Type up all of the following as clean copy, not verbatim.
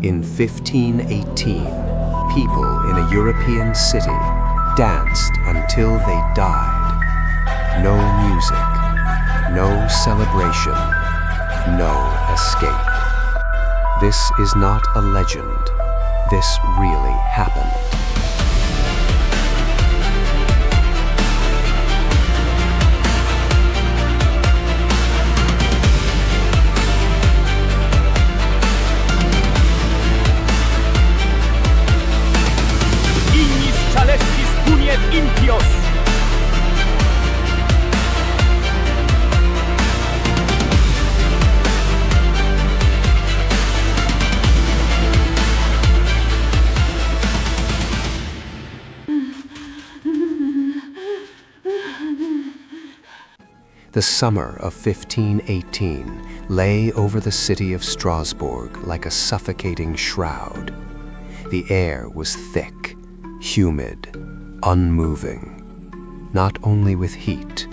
In 1518, people in a European city danced until they died. No music, no celebration, no escape. This is not a legend. This really happened. The summer of 1518 lay over the city of Strasbourg like a suffocating shroud. The air was thick, humid, unmoving, not only with heat,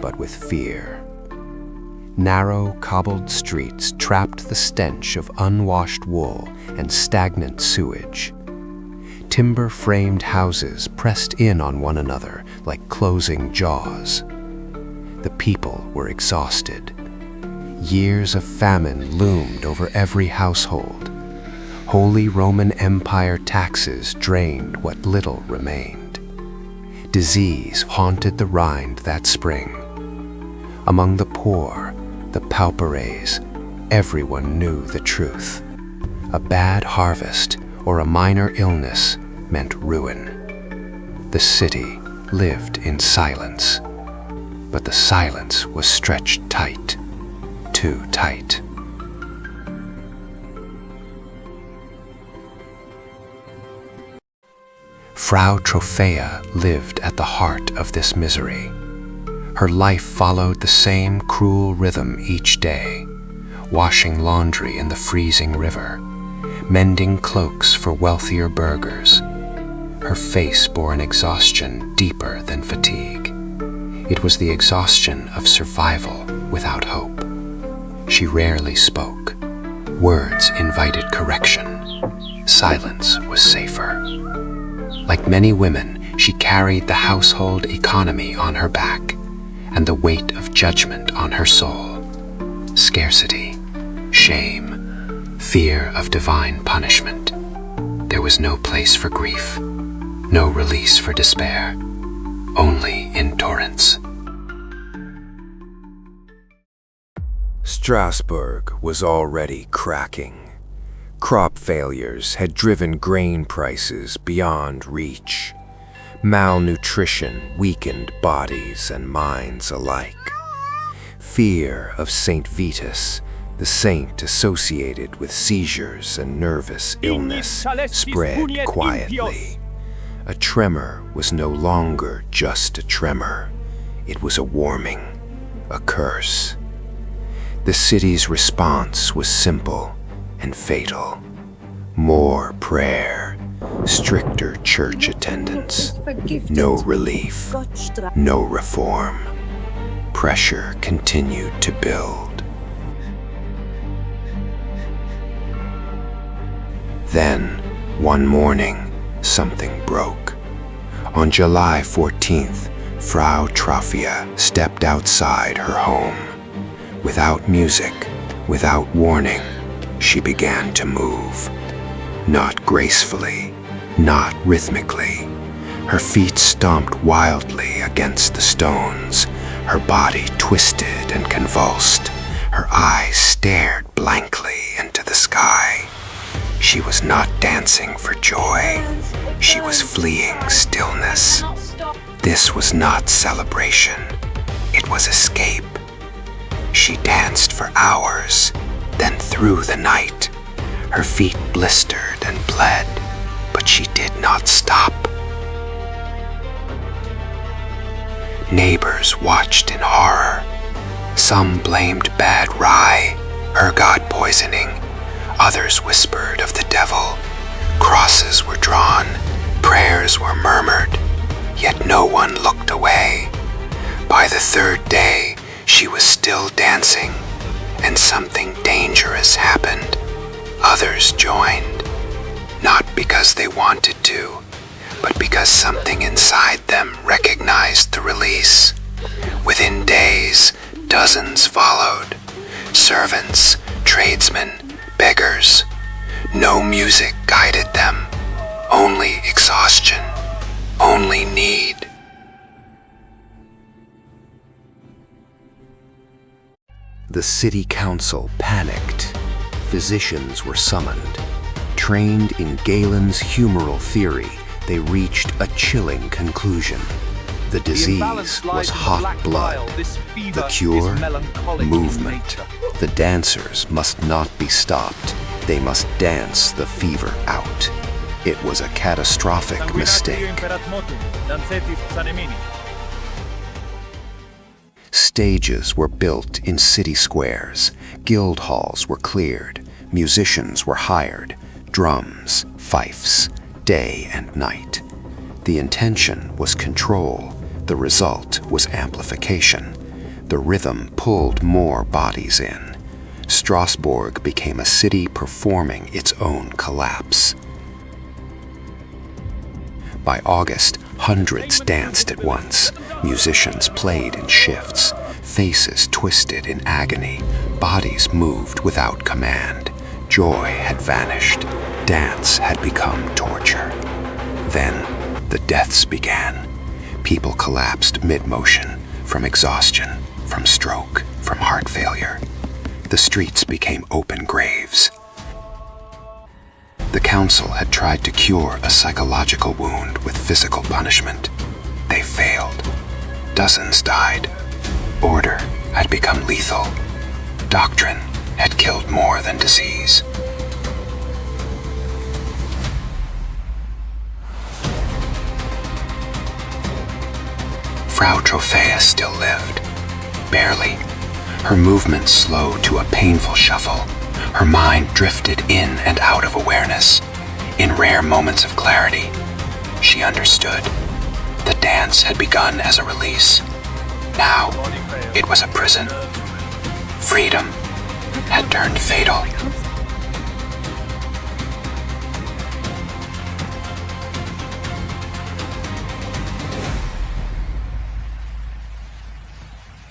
but with fear. Narrow, cobbled streets trapped the stench of unwashed wool and stagnant sewage. Timber-framed houses pressed in on one another like closing jaws. The people were exhausted. Years of famine loomed over every household. Holy Roman Empire taxes drained what little remained. Disease haunted the Rhine that spring. Among the poor, the paupères, everyone knew the truth. A bad harvest or a minor illness meant ruin. The city lived in silence. But the silence was stretched tight, too tight. Frau Troffea lived at the heart of this misery. Her life followed the same cruel rhythm each day, washing laundry in the freezing river, mending cloaks for wealthier burghers. Her face bore an exhaustion deeper than fatigue. It was the exhaustion of survival without hope. She rarely spoke. Words invited correction. Silence was safer. Like many women, she carried the household economy on her back and the weight of judgment on her soul. Scarcity, shame, fear of divine punishment. There was no place for grief, no release for despair. Only in torrents. Strasbourg was already cracking. Crop failures had driven grain prices beyond reach. Malnutrition weakened bodies and minds alike. Fear of Saint Vitus, the saint associated with seizures and nervous illness, spread quietly. A tremor was no longer just a tremor. It was a warming, a curse. The city's response was simple and fatal. More prayer, stricter church attendance, no relief, no reform. Pressure continued to build. Then, one morning, something broke. On July 14th, Frau Troffea stepped outside her home. Without music, without warning, she began to move. Not gracefully, not rhythmically. Her feet stomped wildly against the stones. Her body twisted and convulsed. Her eyes stared blankly into the sky. She was not dancing for joy. She was fleeing stillness. This was not celebration. It was escape. She danced for hours, then through the night. Her feet blistered and bled, but she did not stop. Neighbors watched in horror. Some blamed bad rye, her god poisoning. Others whispered of the devil. Crosses were drawn, prayers were murmured, yet no one looked away. By the third day, she was still dancing, and something dangerous happened. Others joined, not because they wanted to, but because something inside them recognized the release. Within days, dozens followed. Servants, tradesmen, beggars. No music guided them, only exhaustion, only need. The city council panicked. Physicians were summoned. Trained in Galen's humoral theory, they reached a chilling conclusion. The disease was hot blood. The cure, movement. The dancers must not be stopped. They must dance the fever out. It was a catastrophic mistake. Stages were built in city squares. Guild halls were cleared. Musicians were hired. Drums, fifes, day and night. The intention was control. The result was amplification. The rhythm pulled more bodies in. Strasbourg became a city performing its own collapse. By August, hundreds danced at once. Musicians played in shifts. Faces twisted in agony. Bodies moved without command. Joy had vanished. Dance had become torture. Then, the deaths began. People collapsed mid-motion, from exhaustion, from stroke, from heart failure. The streets became open graves. The council had tried to cure a psychological wound with physical punishment. They failed. Dozens died. Order had become lethal. Doctrine had killed more than disease. Frau Troffea still lived. Barely. Her movements slowed to a painful shuffle. Her mind drifted in and out of awareness. In rare moments of clarity, she understood. The dance had begun as a release. Now, it was a prison. Freedom had turned fatal.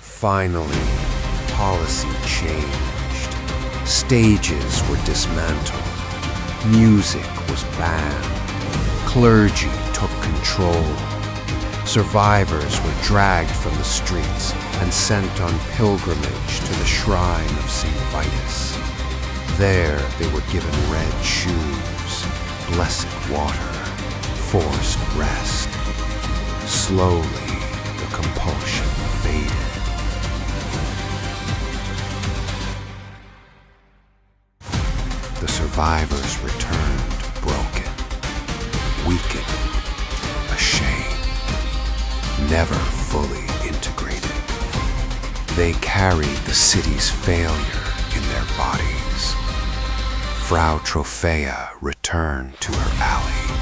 Finally, policy changed. Stages were dismantled. Music was banned. Clergy took control. Survivors were dragged from the streets and sent on pilgrimage to the shrine of St. Vitus. There they were given red shoes, blessed water, forced rest. Slowly, the compulsion faded. The survivors returned broken, weakened, ashamed, never fully integrated. They carried the city's failure in their bodies. Frau Troffea returned to her alley.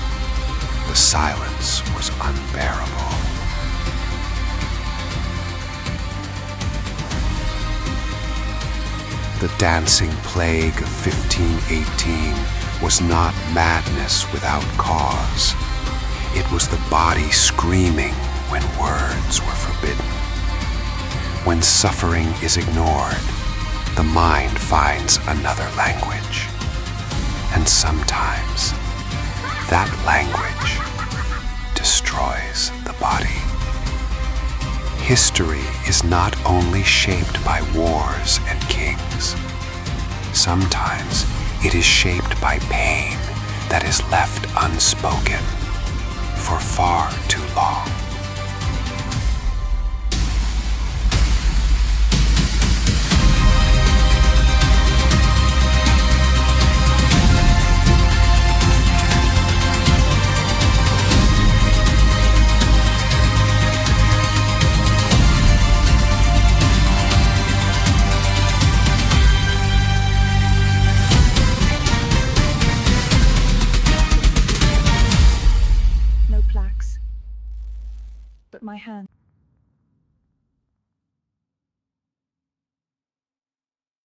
The silence was unbearable. The dancing plague of 1518 was not madness without cause. It was the body screaming when words were forbidden. When suffering is ignored, the mind finds another language. And sometimes, that language destroys the body. History is not only shaped by wars and kings. Sometimes it is shaped by pain that is left unspoken for far too long. But my hand.